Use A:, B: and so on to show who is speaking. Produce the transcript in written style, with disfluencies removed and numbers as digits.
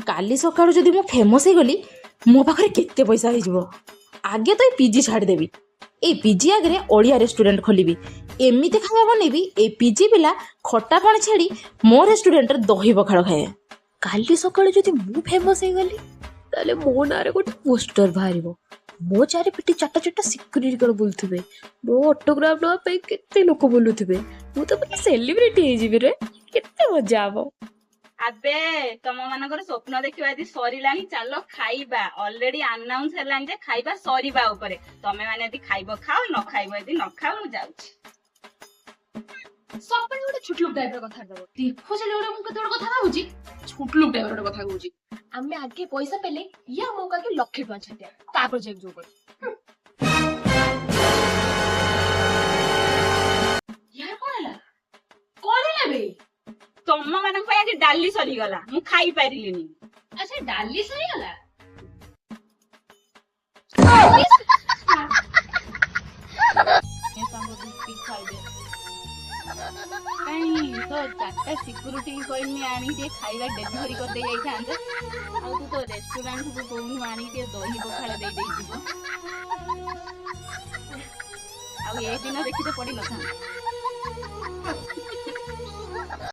A: काली सकाळु जदि मु फेमस गली मो पाखरे केते पैसा हो आगे तो पीजी छाड़देवी ए पीजी आगे ओडिया रेस्टोरेंट खोलि एमती खावा बनैबी ए पीजी पिला खटा पानी छाड़ी मो रेस्टोरेंट दही पखाड़ खाए।
B: काली सकाळु जदि मु फेमस गली ताले मो नारे गोटे पोस्टर बाहर मो चारि पिटी चाटा चाटा सिक्यूरिटी गार्ड बोलुथिबे मो ऑटोग्राफ नवा पे केते लोक बोलुथिबे मु तो पूरा सेलिब्रिटी हे जिबि रे केते मजा आबो।
C: आबे तम मानकर स्वप्न देखिबा यदि सरीलानी चलो खाइबा ऑलरेडी अनाउंस हेलानी जे खाइबा सरीबा ऊपरे तमे माने यदि खाइबो खाओ न खाइबो यदि न खाओ मु जाउछि।
D: सब पे गोटे छोट लोक टाइप रो कथा दबो देखो चले गोटे मु केते बड़ कथा भाबुची छोट लोक टाइप रो कथा कहूची आमे आगे पैसा पेले या मौका के लक्ष्य टका छटिया तापर जेब जो कर यार कोन हला बे
C: तम मानक आज डाली सरी गला मु खाई पारिलिनी।
D: अच्छा डाली सरी गला
C: तो चार्टा सिक्यूरीटी कहनी आनी खाଇବା डेलीवरी कर दे जाइथांते आ तू तो रेस्टोरेंट को कहू आनी दही पखाड़ दे जीव आ ए दिन देखि तो पड़ी न था।